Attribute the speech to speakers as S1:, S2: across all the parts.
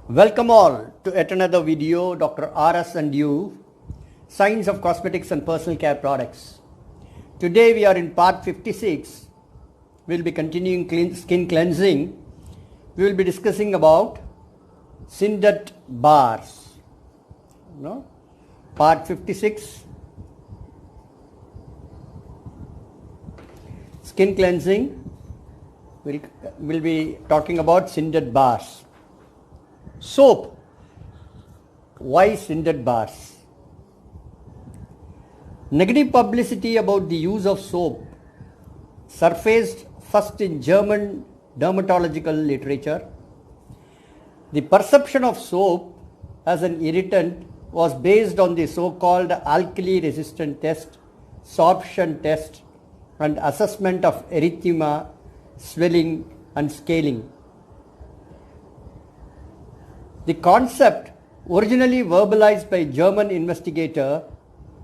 S1: Welcome all to yet another video, Dr. RS and you, Science of Cosmetics and Personal Care Products. Today we are in part 56. We will be continuing skin cleansing. We will be discussing about Sindet bars. Part 56. Skin cleansing. We'll be talking about Sindet bars. Soap. Why Sindet bars? Negative publicity about the use of soap surfaced first in German dermatological literature. The perception of soap as an irritant was based on the so-called alkali resistant test, sorption test, and assessment of erythema, swelling, and scaling. The concept, originally verbalized by a German investigator,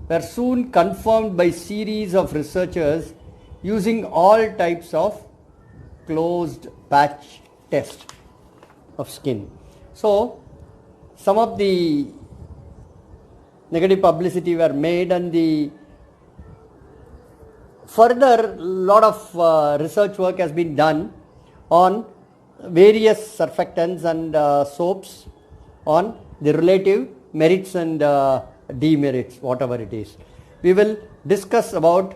S1: were soon confirmed by series of researchers using all types of closed patch test of skin. So, some of the negative publicity were made, and the further lot of research work has been done on various surfactants and soaps, on the relative merits and demerits, whatever it is. We will discuss about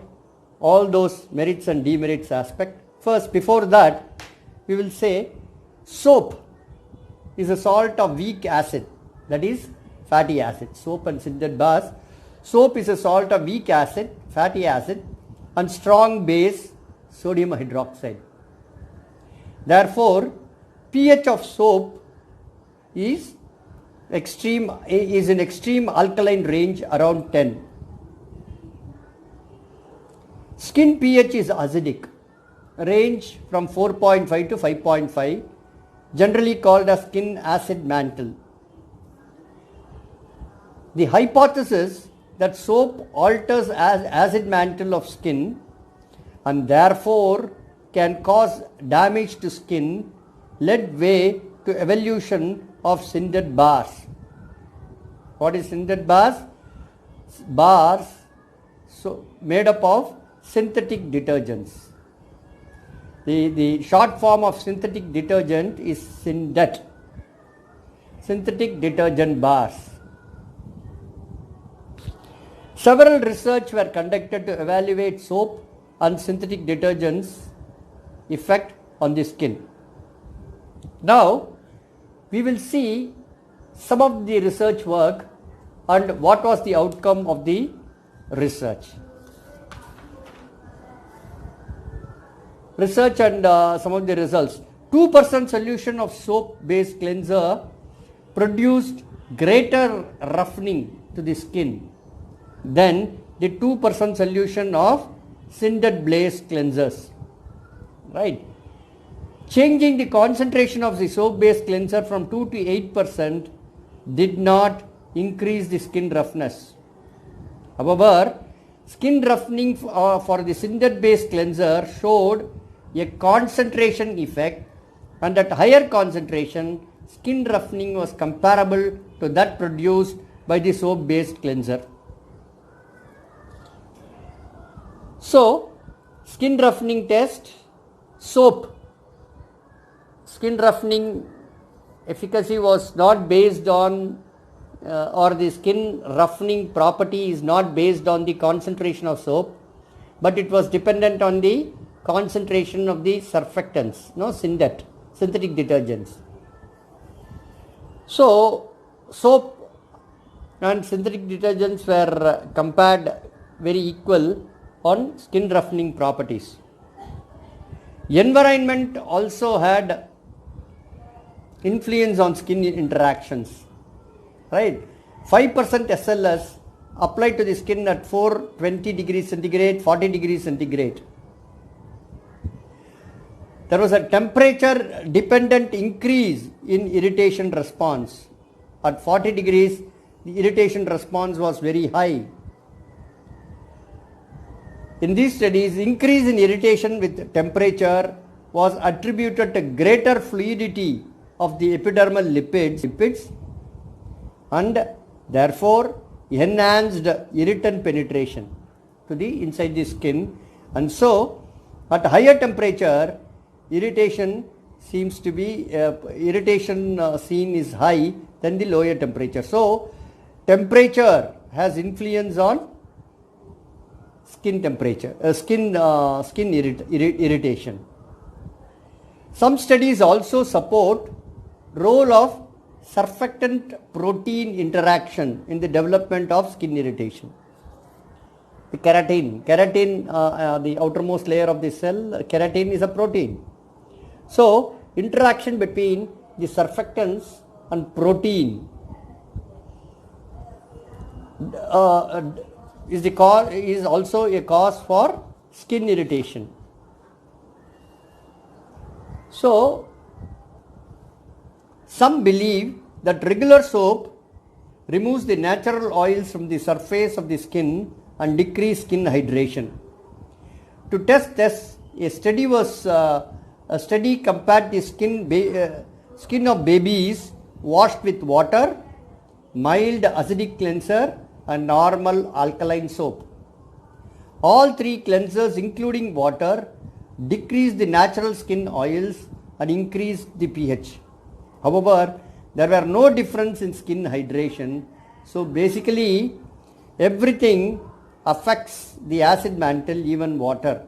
S1: all those merits and demerits aspect. First, before that, we will say soap is a salt of weak acid, that is fatty acid. Soap and Sindet bars. Soap is a salt of weak acid, fatty acid, and strong base, sodium hydroxide. Therefore, pH of soap is in extreme alkaline range around 10. Skin pH is acidic, range from 4.5 to 5.5, generally called as skin acid mantle. The hypothesis that soap alters acid mantle of skin and therefore can cause damage to skin led way to evolution of Sindet bars. What is Sindet bars? Bars made up of synthetic detergents. The short form of synthetic detergent is Sindet. Synthetic detergent bars. Several research were conducted to evaluate soap and synthetic detergents' effect on the skin. Now, we will see some of the research work and what was the outcome of the research. Research and some of the results. 2% solution of soap-based cleanser produced greater roughening to the skin than the 2% solution of Sindet-based cleansers. Right? Changing the concentration of the soap-based cleanser from 2 to 8% did not increase the skin roughness. However, skin roughening for the Sindet-based cleanser showed a concentration effect, and at higher concentration, skin roughening was comparable to that produced by the soap-based cleanser. So, skin roughening test, soap. Skin roughening efficacy was not based on or the skin roughening property is not based on the concentration of soap, but it was dependent on the concentration of the surfactants, Sindet, synthetic detergents. So, soap and synthetic detergents were compared very equal on skin roughening properties. Environment also had influence on skin interactions, right? 5% SLS applied to the skin at 420 degrees centigrade, 40 degrees centigrade. There was a temperature dependent increase in irritation response. At 40 degrees, the irritation response was very high. In these studies, increase in irritation with temperature was attributed to greater fluidity of the epidermal lipids and therefore enhanced irritant penetration to the inside the skin, and so at higher temperature irritation seems to be seen is high than the lower temperature. So temperature has influence on skin temperature, skin irritation. Some studies also support role of surfactant protein interaction in the development of skin irritation. The keratin, the outermost layer of the cell, keratin is a protein. So interaction between the surfactants and protein is also a cause for skin irritation. So some believe that regular soap removes the natural oils from the surface of the skin and decrease skin hydration. To test this, a study compared the skin of babies washed with water, mild acidic cleanser and normal alkaline soap. All three cleansers including water decreased the natural skin oils and increased the pH. However, there were no difference in skin hydration. So basically everything affects the acid mantle, even water.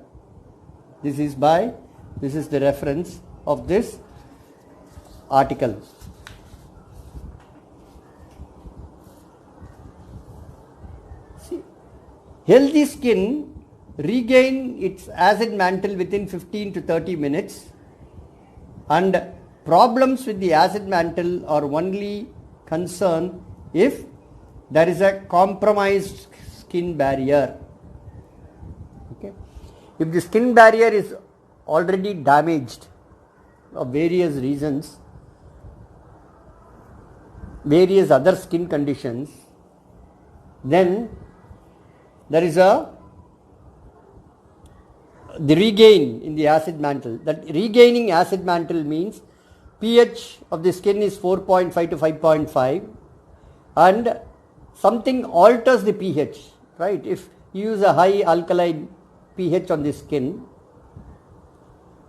S1: This is the reference of this article. See, healthy skin regain its acid mantle within 15 to 30 minutes, and problems with the acid mantle are only concerned if there is a compromised skin barrier. Okay. If the skin barrier is already damaged of various reasons, various other skin conditions, then there is the regain in the acid mantle. That regaining acid mantle means pH of the skin is 4.5 to 5.5 and something alters the pH, right? If you use a high alkaline pH on the skin,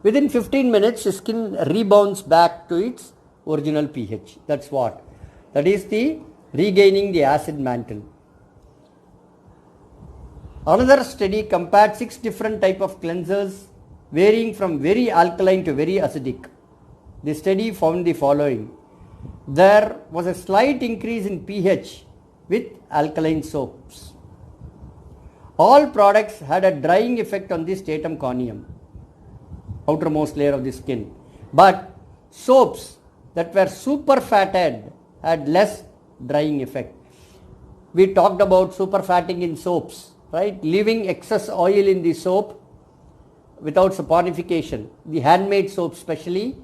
S1: within 15 minutes the skin rebounds back to its original pH. That's what. That is the regaining the acid mantle. Another study compared 6 different types of cleansers varying from very alkaline to very acidic. The study found the following. There was a slight increase in pH with alkaline soaps. All products had a drying effect on the stratum corneum, outermost layer of the skin. But soaps that were super fatted had less drying effect. We talked about super fatting in soaps, right? Leaving excess oil in the soap without saponification. The handmade soap especially.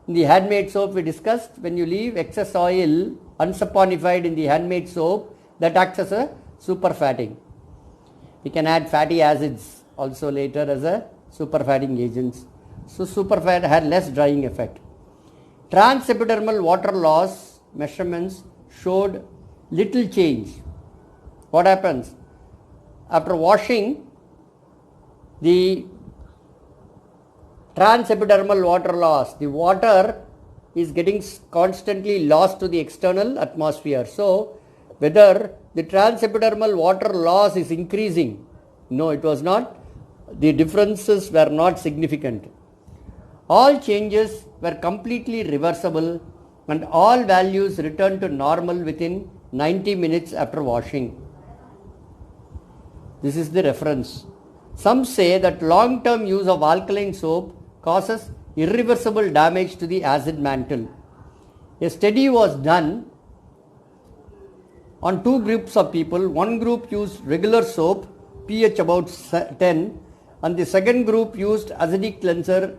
S1: In the handmade soap we discussed, when you leave excess oil unsaponified in the handmade soap, that acts as a super fatting. We can add fatty acids also later as a super fatting agents. So super fat had less drying effect. Transepidermal water loss measurements showed little change. What happens? After washing, the transepidermal water loss, the water is getting constantly lost to the external atmosphere. So whether the transepidermal water loss is increasing, no, it was not. The differences were not significant. All changes were completely reversible and all values returned to normal within 90 minutes after washing. This is the reference. Some say that long-term use of alkaline soap causes irreversible damage to the acid mantle. A study was done on 2 groups of people. One group used regular soap, pH about 10, and the second group used acidic cleanser,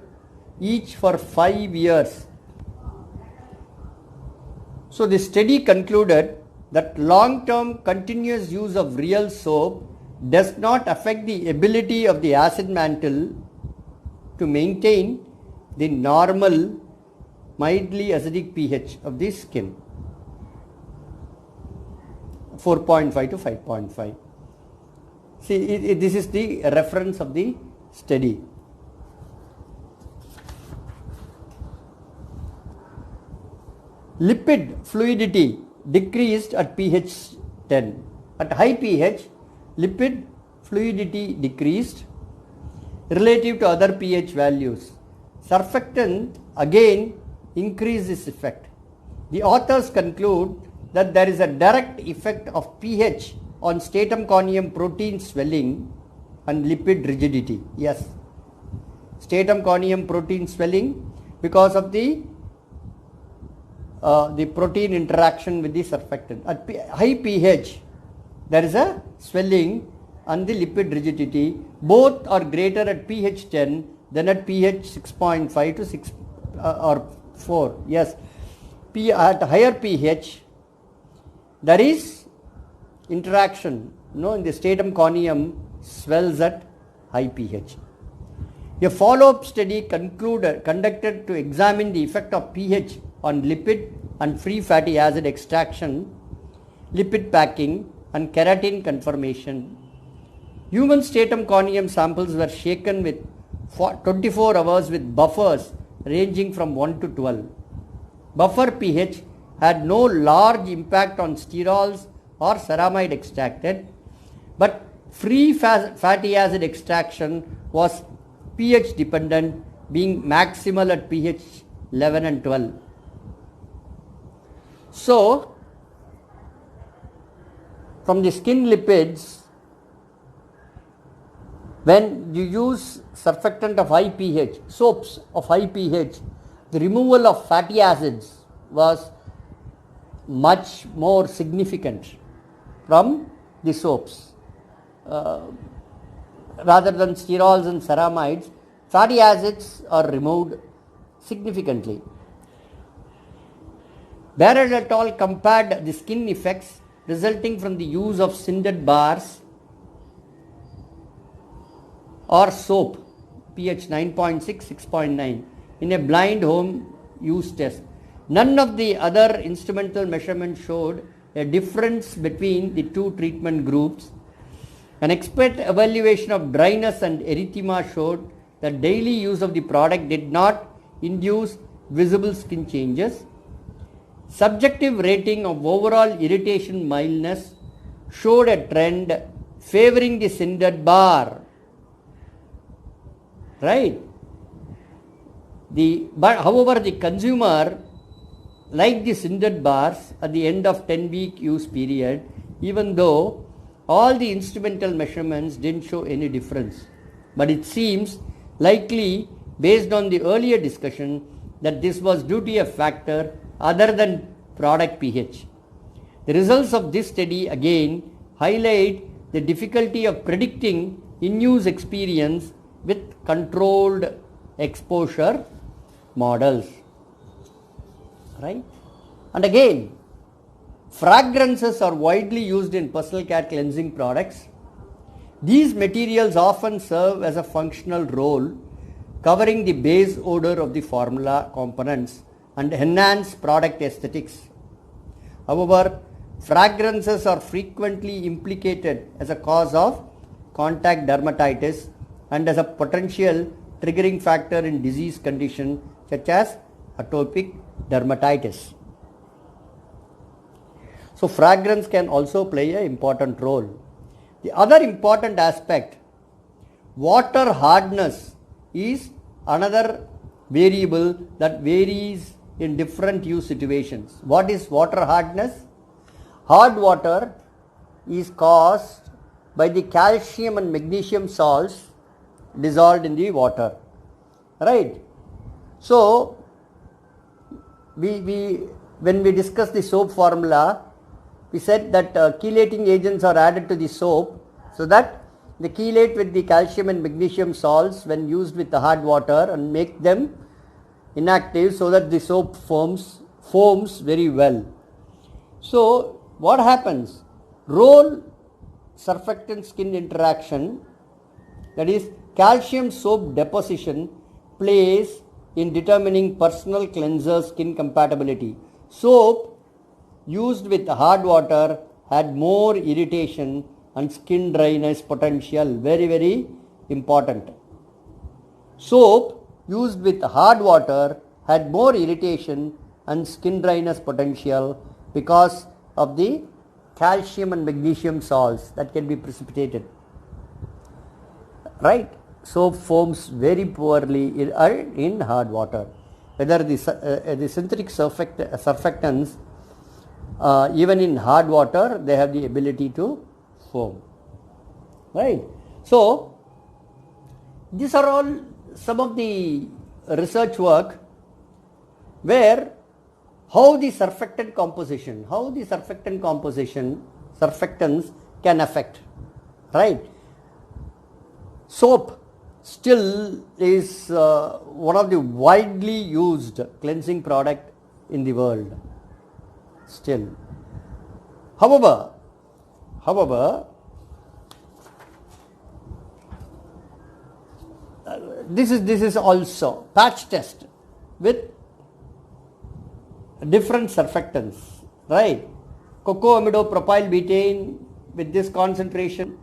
S1: each for 5 years. So the study concluded that long-term continuous use of real soap does not affect the ability of the acid mantle to maintain the normal mildly acidic pH of the skin, 4.5 to 5.5. See, this is the reference of the study. Lipid fluidity decreased at pH 10. At high pH, lipid fluidity decreased relative to other pH values. Surfactant again increased this effect. The authors conclude that there is a direct effect of pH on stratum corneum protein swelling and lipid rigidity. Yes, stratum corneum protein swelling because of the protein interaction with the surfactant. At high pH, there is a swelling and the lipid rigidity. Both are greater at pH 10 than at pH 6.5 to 6 or 4. Yes, at higher pH, there is interaction. In the stratum corneum swells at high pH. A follow-up study conducted to examine the effect of pH on lipid and free fatty acid extraction, lipid packing and keratin conformation. Human stratum corneum samples were shaken with 24 hours with buffers ranging from 1 to 12. Buffer pH had no large impact on sterols or ceramide extracted, but free fatty acid extraction was pH dependent, being maximal at pH 11 and 12. So, from the skin lipids, when you use surfactant of high pH, soaps of high pH, the removal of fatty acids was much more significant from the soaps. Rather than sterols and ceramides, fatty acids are removed significantly. Barrett et al. Compared the skin effects resulting from the use of Sinded bars or soap, pH 9.6, 6.9, in a blind home use test. None of the other instrumental measurements showed a difference between the two treatment groups. An expert evaluation of dryness and erythema showed that daily use of the product did not induce visible skin changes. Subjective rating of overall irritation mildness showed a trend favoring the Sinded bar. Right? However, the consumer liked the Sinded bars at the end of 10-week use period, even though all the instrumental measurements didn't show any difference. But it seems likely, based on the earlier discussion, that this was due to a factor other than product pH. The results of this study again highlight the difficulty of predicting in-use experience with controlled exposure models. Right? And again, fragrances are widely used in personal care cleansing products. These materials often serve as a functional role, covering the base odor of the formula components and enhance product aesthetics. However, fragrances are frequently implicated as a cause of contact dermatitis and as a potential triggering factor in disease conditions such as atopic dermatitis. So, fragrance can also play an important role. The other important aspect, water hardness, is another variable that varies in different use situations. What is water hardness? Hard water is caused by the calcium and magnesium salts dissolved in the water. Right? So, when we discussed the soap formula, we said that chelating agents are added to the soap so that they chelate with the calcium and magnesium salts when used with the hard water and make them inactive so that the soap foams very well. So, what happens? Role surfactant skin interaction, that is calcium soap deposition, plays in determining personal cleanser skin compatibility. Soap used with hard water had more irritation and skin dryness potential. Very, very important. Soap used with hard water had more irritation and skin dryness potential because of the calcium and magnesium salts that can be precipitated. Right? Soap foams very poorly in hard water. Whether the synthetic surfactants, even in hard water, they have the ability to foam. Right? So, these are all some of the research work where how the surfactant composition, surfactants can affect. Right? Soap still is one of the widely used cleansing product in the world. Still. However, this is also patch test with different surfactants, right? Cocoamidopropyl betaine with this concentration,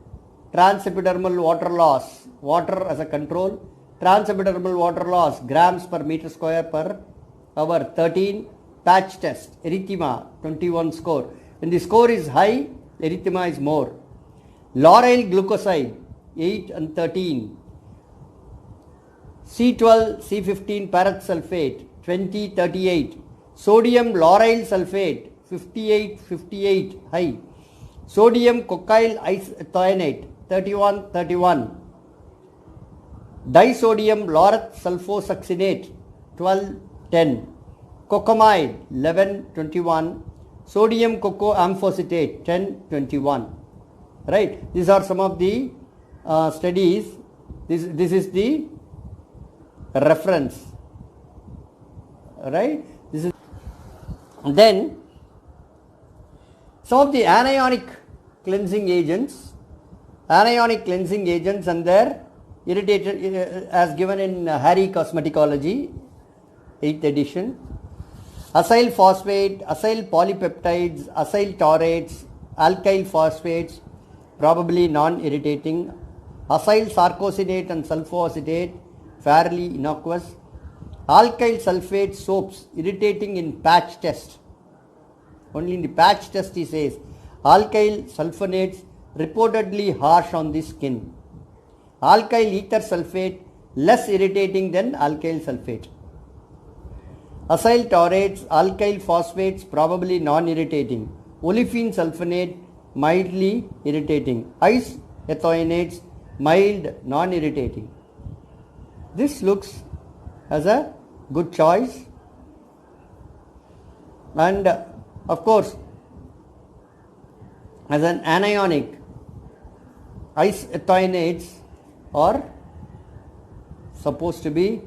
S1: transepidermal water loss, water as a control, transepidermal water loss grams per meter square per hour 13, patch test, erythema 21 score. When the score is high, erythema is more. Lauryl glucoside 8 and 13, C12, C15 parath sulfate 20, 38, sodium lauryl sulfate 58, 58 high, sodium cocyl isethionate 31, 31, disodium lauryl sulfosuccinate 12, 10, cocamide 11, 21, sodium cocoamphocetate 10, 21. Right? These are some of the studies. This is the reference. Right? This is then some of the anionic cleansing agents and their irritated as given in Harry Cosmeticology 8th edition. Acyl phosphate, acyl polypeptides, acyl taurates, alkyl phosphates probably non-irritating, acyl sarcosinate and sulfoacetate fairly innocuous, alkyl sulfate soaps irritating in patch test. Only in the patch test he says alkyl sulfonates reportedly harsh on the skin, alkyl ether sulfate less irritating than alkyl sulfate, acyl taurates, alkyl phosphates probably non-irritating, olefin sulfonate mildly irritating, isethionates mild non-irritating. This looks as a good choice, and of course as an anionic, isethionates are supposed to be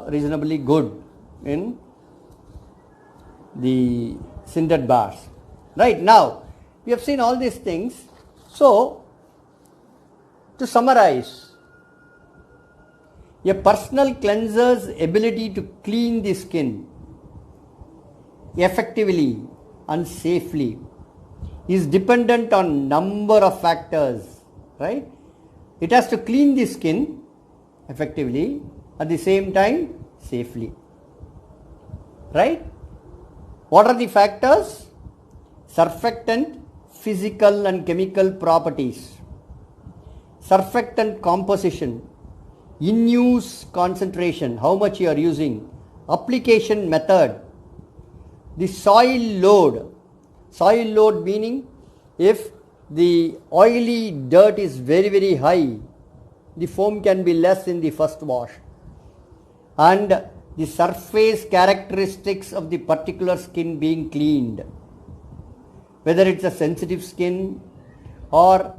S1: reasonably good in the sintered bars. Right, now we have seen all these things. So to summarize, a personal cleanser's ability to clean the skin effectively and safely is dependent on number of factors, right? It has to clean the skin effectively, at the same time safely, right? What are the factors? Surfactant physical and chemical properties, surfactant composition, in-use concentration, how much you are using, application method, the soil load meaning if the oily dirt is very, very high, the foam can be less in the first wash, and the surface characteristics of the particular skin being cleaned, whether it's a sensitive skin or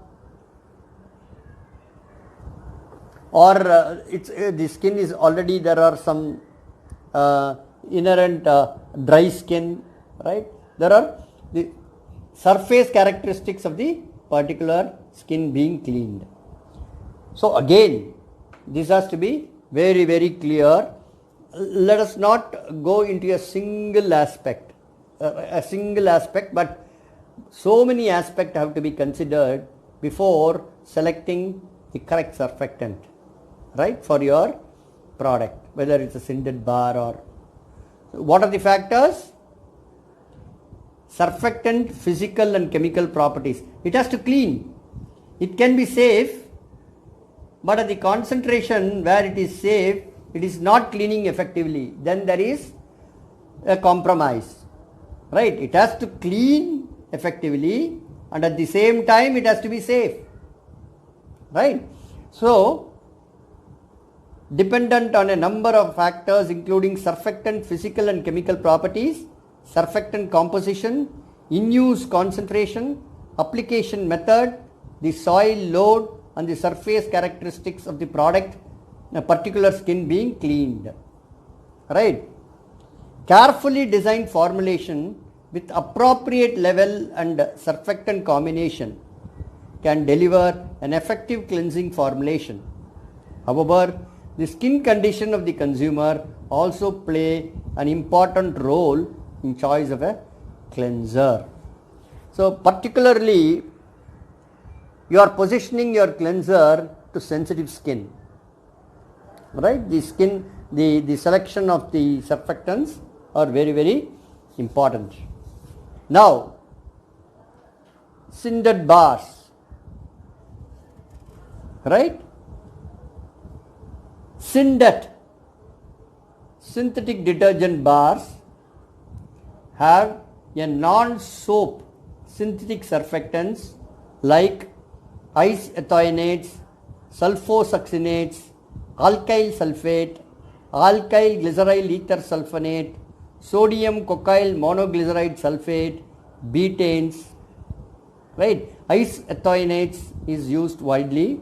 S1: the skin is already, there are some inherent dry skin, right? There are the surface characteristics of the particular skin being cleaned. So again, this has to be very, very clear. let us not go into a single aspect, but so many aspects have to be considered before selecting the correct surfactant, right, for your product, whether it's a Sindet bar or. What are the factors? Surfactant, physical and chemical properties. It has to clean. It can be safe, but at the concentration where it is safe, it is not cleaning effectively. Then there is a compromise, right? It has to clean effectively and at the same time it has to be safe, right? So, dependent on a number of factors including surfactant, physical and chemical properties, surfactant composition, in-use concentration, application method, the soil load and the surface characteristics of the product, a particular skin being cleaned, right? Carefully designed formulation with appropriate level and surfactant combination can deliver an effective cleansing formulation. However, the skin condition of the consumer also play an important role in choice of a cleanser. So particularly you are positioning your cleanser to sensitive skin, right? The skin, the selection of the surfactants are very, very important. Now, Sindet bars, right? Sindet, synthetic detergent bars, have a non-soap synthetic surfactants like isethionates, sulfosuccinates, alkyl sulfate, alkyl glyceryl ether sulfonate, sodium cocyl monoglyceride sulfate, betanes, right? Isethionates is used widely.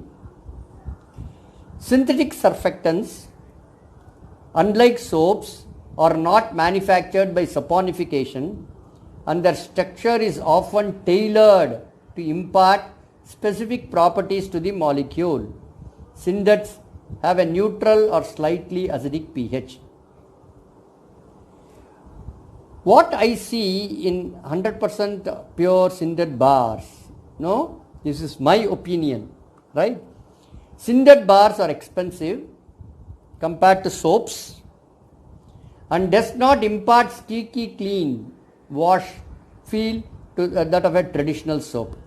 S1: Synthetic surfactants, unlike soaps, are not manufactured by saponification and their structure is often tailored to impart specific properties to the molecule. Sindets have a neutral or slightly acidic pH. What I see in 100% pure Sindet bars, no, this is my opinion, right? Sindet bars are expensive compared to soaps and does not impart squeaky clean wash feel to that of a traditional soap.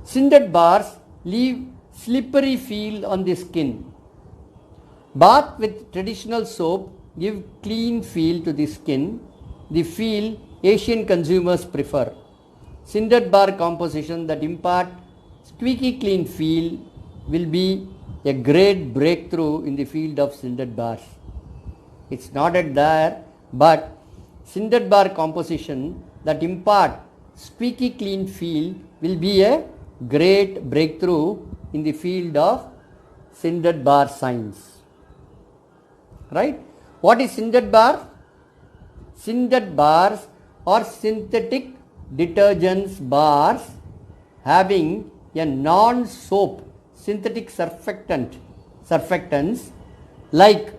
S1: Sindet bars leave slippery feel on the skin. Bath with traditional soap give clean feel to the skin, the feel Asian consumers prefer. Sindet bar composition that impart squeaky clean feel will be a great breakthrough in the field of Sindet bars. It's not at there, but Sindet bar composition that impart squeaky clean feel will be a great breakthrough in the field of Sindet bar science. Right? What is Sindet bar? Sindet bars are synthetic detergents bars having a non-soap synthetic surfactants like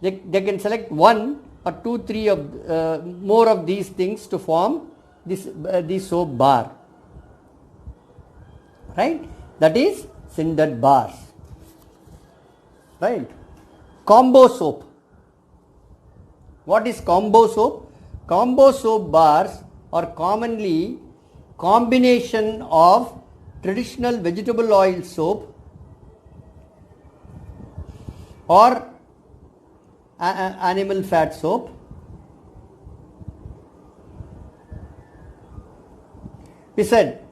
S1: they can select 1 or 2, 3 of more of these things to form this soap bar, right? That is Sindet bars, right? Combo soap. What is combo soap? Combo soap bars are commonly combination of traditional vegetable oil soap or animal fat soap. We said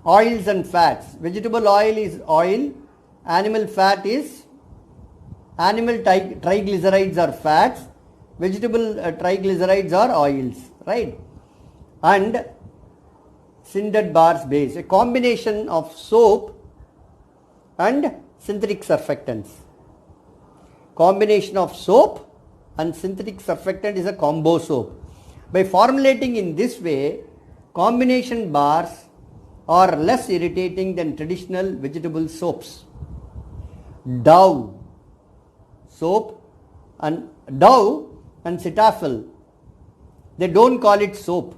S1: oils and fats. Vegetable oil is oil, animal fat is animal triglycerides are fats, vegetable triglycerides are oils, right? And Sindet bars base, a combination of soap and synthetic surfactants. Combination of soap and synthetic surfactant is a combo soap. By formulating in this way, combination bars are less irritating than traditional vegetable soaps. Dove soap, and Dove and Cetaphil, they don't call it soap.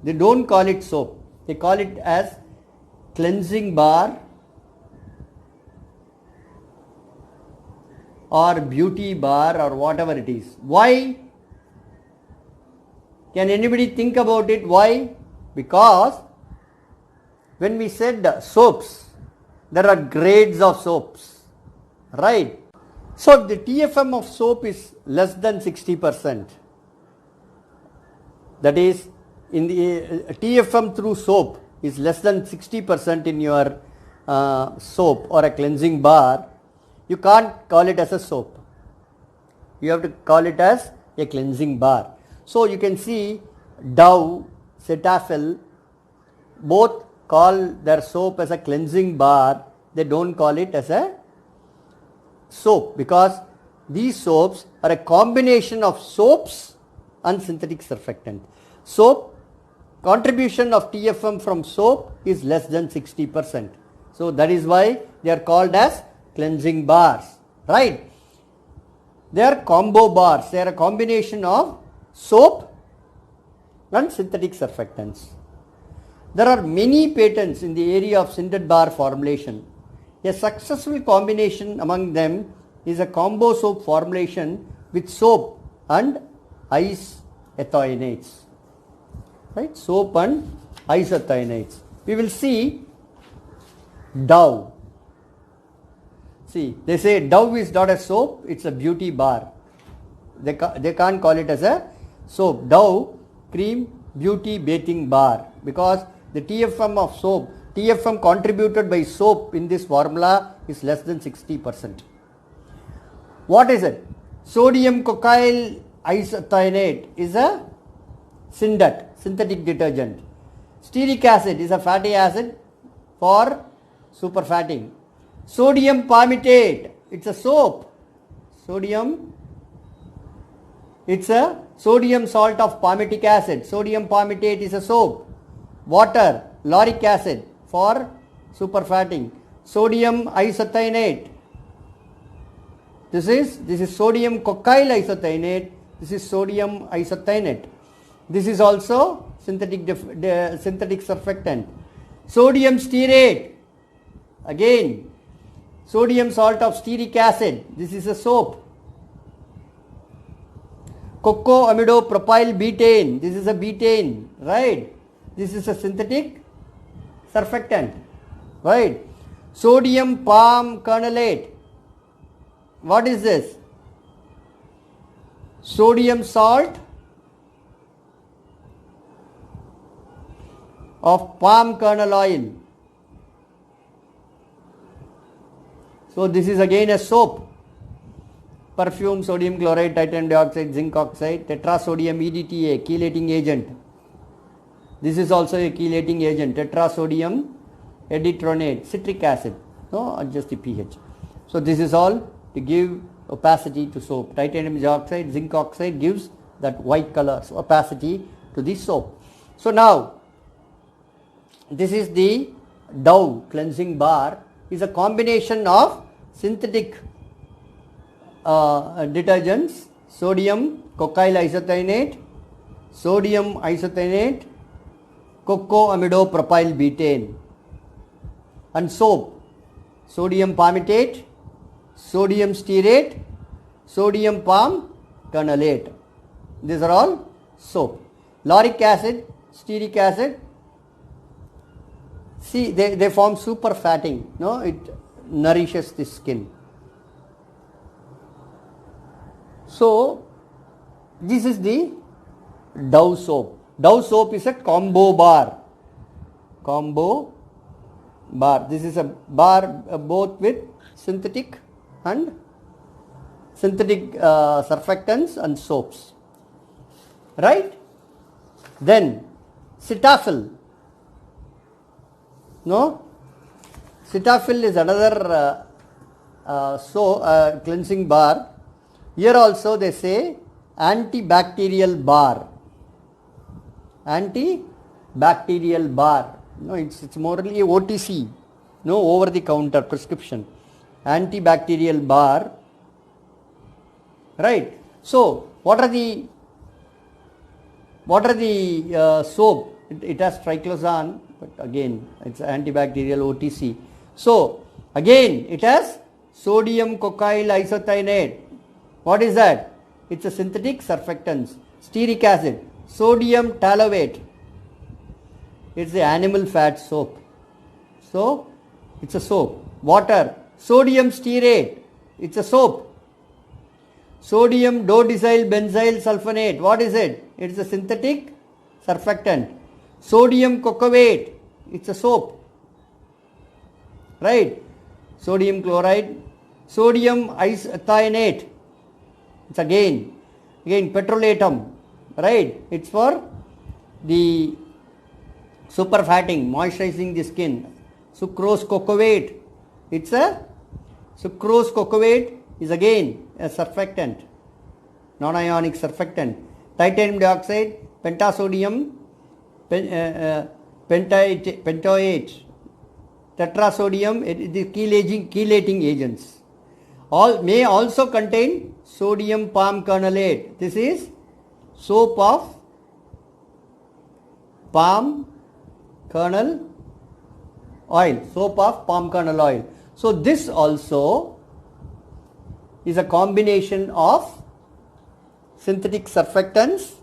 S1: They don't call it soap. They call it as cleansing bar or beauty bar or whatever it is. Why? Can anybody think about it? Why? Because when we said soaps, there are grades of soaps, right? So if the TFM of soap is less than 60%, that is, in the TFM through soap is less than 60% in your soap or a cleansing bar, you can't call it as a soap. You have to call it as a cleansing bar. So you can see Dove, Cetaphil, both call their soap as a cleansing bar. They don't call it as a soap because these soaps are a combination of soaps and synthetic surfactant. Soap, contribution of TFM from soap is less than 60%. So that is why they are called as cleansing bars, right? They are combo bars. They are a combination of soap and synthetic surfactants. There are many patents in the area of scented bar formulation. A successful combination among them is a combo soap formulation with soap and isothionates. Right? Soap and isothionates. We will see Dove. See, they say Dove is not a soap, it's a beauty bar. They can't call it as a soap. Dove cream beauty bathing bar because the TFM of soap, TFM contributed by soap in this formula is less than 60%. What is it? Sodium cocyl isothionate is a syndet, synthetic detergent. Stearic acid is a fatty acid for superfatting. Sodium palmitate, it's a soap. It's a sodium salt of palmitic acid. Sodium palmitate is a soap. Water, lauric acid for superfatting. Sodium isothionate. This is sodium cocyl isothionate. This is sodium isothionate. This is also synthetic surfactant. Sodium stearate. Again, sodium salt of stearic acid. This is a soap. Cocoamidopropyl betaine. This is a betaine, right? This is a synthetic surfactant, right? Sodium palm kernelate. What is this? Sodium salt of palm kernel oil. So this is again a soap. Perfume, sodium chloride, titanium dioxide, zinc oxide, tetrasodium EDTA, chelating agent. This is also a chelating agent, tetrasodium editronate, citric acid. No, adjust the pH. So this is all to give opacity to soap. Titanium dioxide, zinc oxide gives that white color, so opacity to the soap. So now, this is the Dove cleansing bar, is a combination of synthetic detergents, sodium cocyl isothionate, sodium isothionate, cocoamidopropyl betaine, and soap, sodium palmitate, sodium stearate, sodium palm kernelate. These are all soap. Lauric acid, stearic acid. See, they form superfatting. No, it nourishes the skin. So, this is the Dove soap. Dove soap is a combo bar. Combo bar. This is a bar both with synthetic surfactants and soaps. Right? Then, Cetaphil. No? Cetaphil is another cleansing bar. Here also they say antibacterial bar. Antibacterial bar. No, it's morally a OTC. No, over the counter prescription. Antibacterial bar right? So what are the soap? It has triclosan, but again it's antibacterial OTC. So again it has sodium cocyl isothianate. What is that? It's a synthetic surfactant. Stearic acid, sodium talovate. It's the animal fat soap. So it's a soap. Water, sodium stearate. It's a soap. Sodium dodecyl benzyl sulfonate. What is it? It's a synthetic surfactant. Sodium cocoate. It's a soap. Right? Sodium chloride. Sodium isothianate. It's again petrolatum. Right? It's for the superfatting, moisturizing the skin. Sucrose cocoate. It's a sucrose cocoate is again a surfactant, non-ionic surfactant. Titanium dioxide, pentasodium pentoate, tetrasodium, the chelating agents. All may also contain sodium palm kernelate. This is soap of palm kernel oil, soap of palm kernel oil. So this also is a combination of synthetic surfactants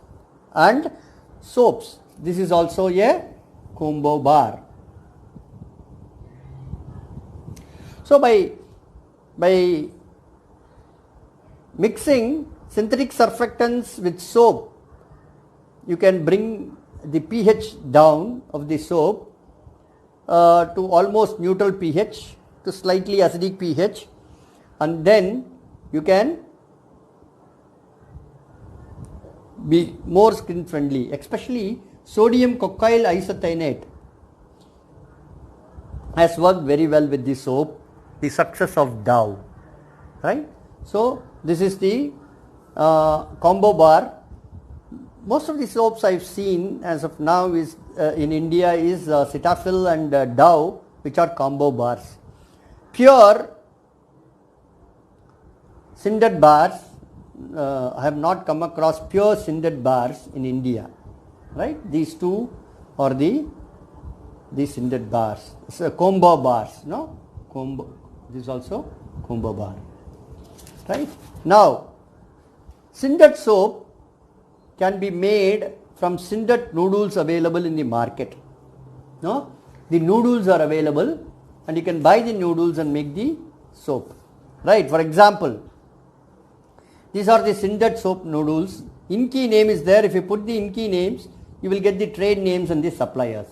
S1: and soaps. This is also a combo bar. So by mixing synthetic surfactants with soap, you can bring the pH down of the soap to almost neutral pH to slightly acidic pH, and then you can be more skin friendly. Especially sodium cocyl isothianate has worked very well with the soap, the success of Dove, right? So this is the combo bar. Most of the soaps I've seen as of now is in India is Cetaphil and Dove, which are combo bars. Pure Sindet bars, I have not come across pure Sindet bars in India, right? These two are the Sindet bars. So combo bars, no? Combo. This is also combo bar, right? Now, Sindet soap can be made from Sindet noodles available in the market. No? The noodles are available and you can buy the noodles and make the soap, right? For example, these are the Sindet soap noodles. INCI name is there. If you put the INCI names, you will get the trade names and the suppliers,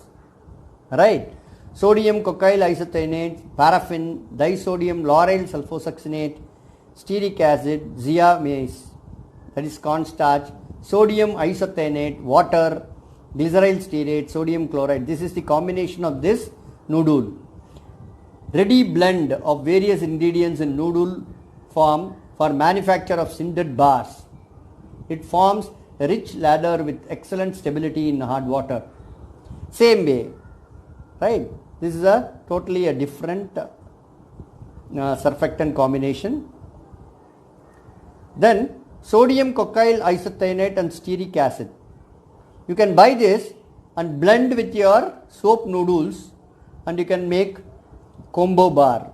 S1: right? Sodium cocyl isothianate, paraffin, disodium lauryl sulfosuccinate, stearic acid, zeamase, that is cornstarch, sodium isothianate, water, glyceryl stearate, sodium chloride. This is the combination of this noodle. Ready blend of various ingredients in noodle form for manufacture of Sindet bars. It forms a rich lather with excellent stability in hard water. Same way, right? This is a totally a different surfactant combination. Then sodium cocyl isothianate and stearic acid. You can buy this and blend with your soap noodles and you can make combo bar,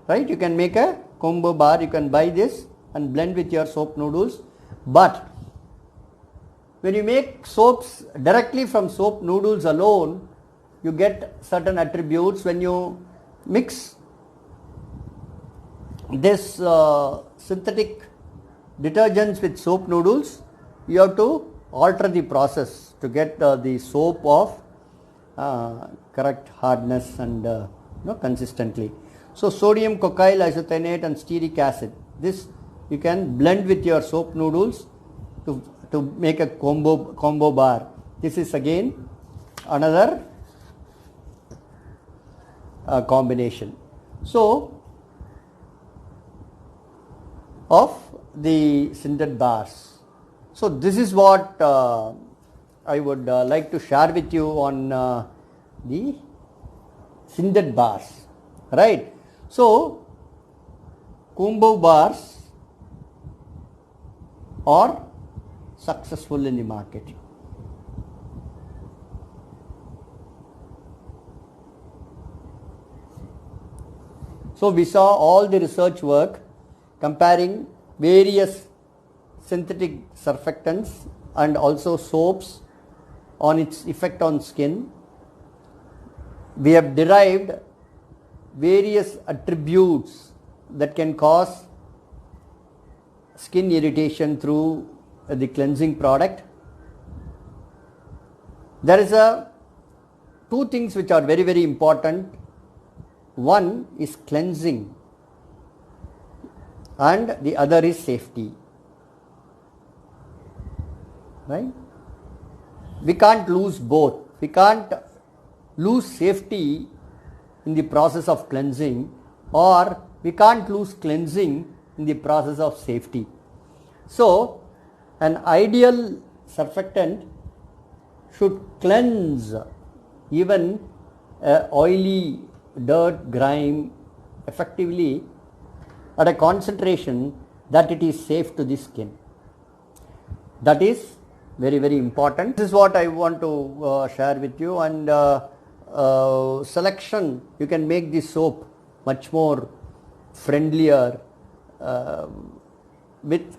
S1: right? You can make a combo bar. You can buy this and blend with your soap noodles. But when you make soaps directly from soap noodles alone, you get certain attributes. When you mix this synthetic detergents with soap noodles, you have to alter the process to get the soap of correct hardness and consistently. So sodium cocyl isothianate and stearic acid, this you can blend with your soap noodles to make a combo bar. This is again another combination. So of the Sindet bars. So this is what I would like to share with you on the Sindet bars, right? So combo bars or successful in the market. So we saw all the research work comparing various synthetic surfactants and also soaps on its effect on skin. We have derived various attributes that can cause skin irritation through the cleansing product. There is two things which are very, very important. One is cleansing and the other is safety. Right? We can't lose both. We can't lose safety in the process of cleansing, or we can't lose cleansing in the process of safety. So, an ideal surfactant should cleanse even oily dirt, grime effectively at a concentration that it is safe to the skin. That is very, very important. This is what I want to share with you. And selection, you can make the soap much more friendlier with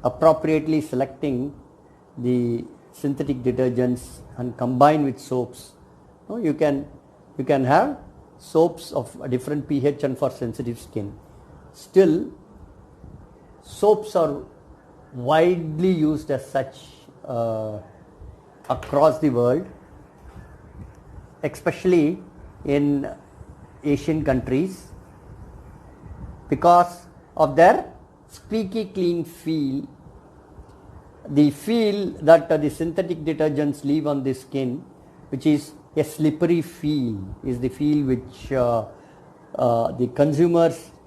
S1: appropriately selecting the synthetic detergents and combine with soaps. You can have soaps of a different pH and for sensitive skin. Still, soaps are widely used as such across the world, especially in Asian countries, because of their squeaky clean feel, the feel that the synthetic detergents leave on the skin, which is a slippery feel, is the feel which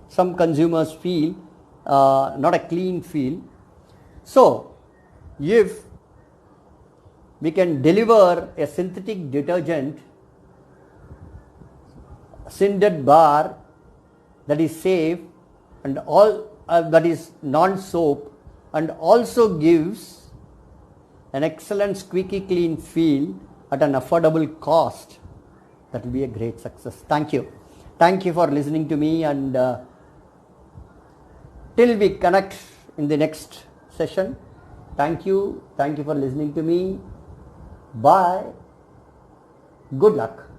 S1: some consumers feel not a clean feel. So, if we can deliver a synthetic detergent, Syndet bar, that is safe and all that is non-soap and also gives an excellent squeaky clean feel at an affordable cost, that will be a great success. Thank you. Thank you for listening to me, and till we connect in the next session, thank you for listening to me. Bye. Good luck.